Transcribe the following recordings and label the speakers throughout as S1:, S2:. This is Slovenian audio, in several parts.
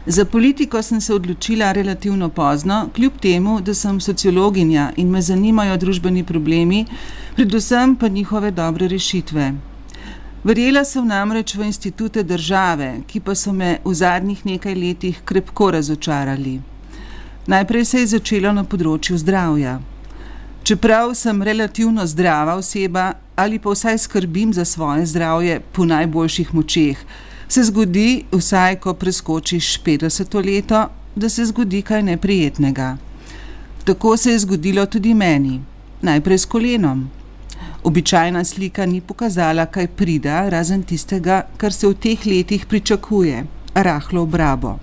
S1: Za politiko sem se odločila relativno pozno, kljub temu, da sem sociologinja in me zanimajo družbeni problemi, predvsem pa njihove dobre rešitve. Verjela sem namreč v institute države, ki pa so me v zadnjih nekaj letih krepko razočarali. Najprej se je začelo na področju zdravja. Čeprav sem relativno zdrava oseba ali pa vsaj skrbim za svoje zdravje po najboljših močeh, se zgodi, vsaj ko preskočiš 50. leto, da se zgodi kaj neprijetnega. Tako se je zgodilo tudi meni, najprej s kolenom. Običajna slika ni pokazala kaj prida, razen tistega, kar se v teh letih pričakuje, rahlo obrabo.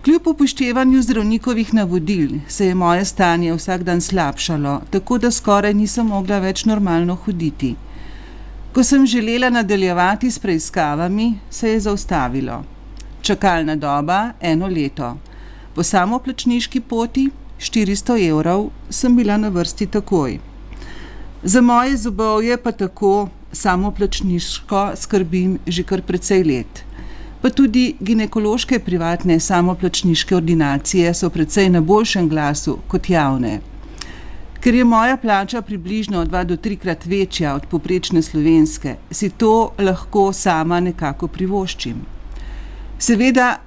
S1: Kljub upoštevanju zdravnikovih navodil se je moje stanje vsak dan slabšalo, tako da skoraj nisem mogla več normalno hoditi. Ko sem želela nadaljevati s preiskavami, se je zaustavilo. Čakalna doba 1 leto. Po samoplačniški poti 400 €, sem bila na vrsti takoj. Za moje zobovje pa tako samoplačniško skrbim že kar precej let. Pa tudi ginekološke privatne samoplačniške ordinacije so precej na boljšem glasu kot javne. Ker je moja plača približno 2 do 3-krat večja od povprečne slovenske, si to lahko sama nekako privoščim. Seveda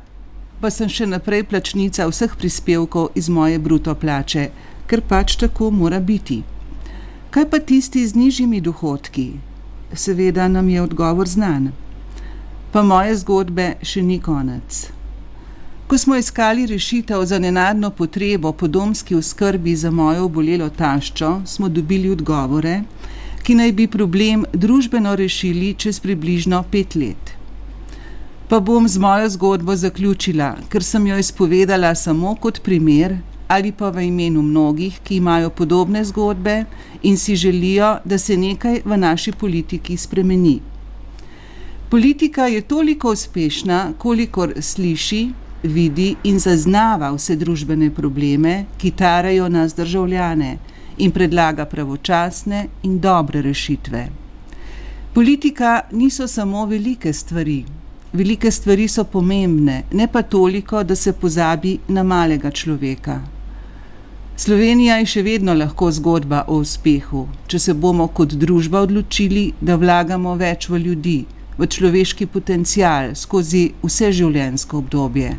S1: pa sem še naprej plačnica vseh prispevkov iz moje bruto plače, ker pač tako mora biti. Kaj pa tisti z nižjimi dohodki? Seveda nam je odgovor znan. Pa moje zgodbe še ni konec. Ko smo iskali rešitev za nenadno potrebo po domski oskrbi za mojo obolelo taščo, smo dobili odgovore, ki naj bi problem družbeno rešili čez približno 5 let. Pa bom z mojo zgodbo zaključila, ker sem jo izpovedala samo kot primer ali pa v imenu mnogih, ki imajo podobne zgodbe in si želijo, da se nekaj v naši politiki spremeni. Politika je toliko uspešna, kolikor sliši, vidi in zaznava vse družbene probleme, ki tarajo nas državljane in predlaga pravočasne in dobre rešitve. Politika niso samo velike stvari. Velike stvari so pomembne, ne pa toliko, da se pozabi na malega človeka. Slovenija je še vedno lahko zgodba o uspehu, če se bomo kot družba odločili, da vlagamo več v ljudi, v človeški potencial skozi vse življenjsko obdobje.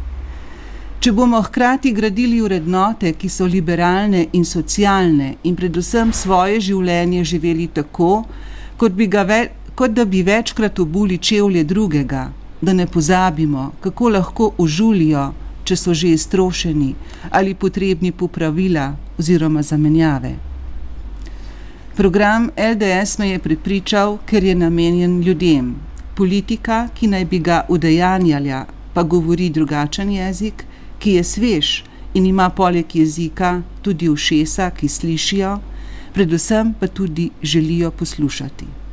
S1: Če bomo hkrati gradili vrednote, ki so liberalne in socialne in predvsem svoje življenje živeli tako, kot da bi večkrat obuli čevlje drugega, da ne pozabimo, kako lahko ožulijo, če so že iztrošeni ali potrebni popravila oziroma zamenjave. Program LDS me je prepričal, ker je namenjen ljudem. Politika, ki naj bi ga udejanjala, pa govori drugačen jezik, ki je svež in ima poleg jezika tudi ušesa, ki slišijo, predvsem pa tudi želijo poslušati.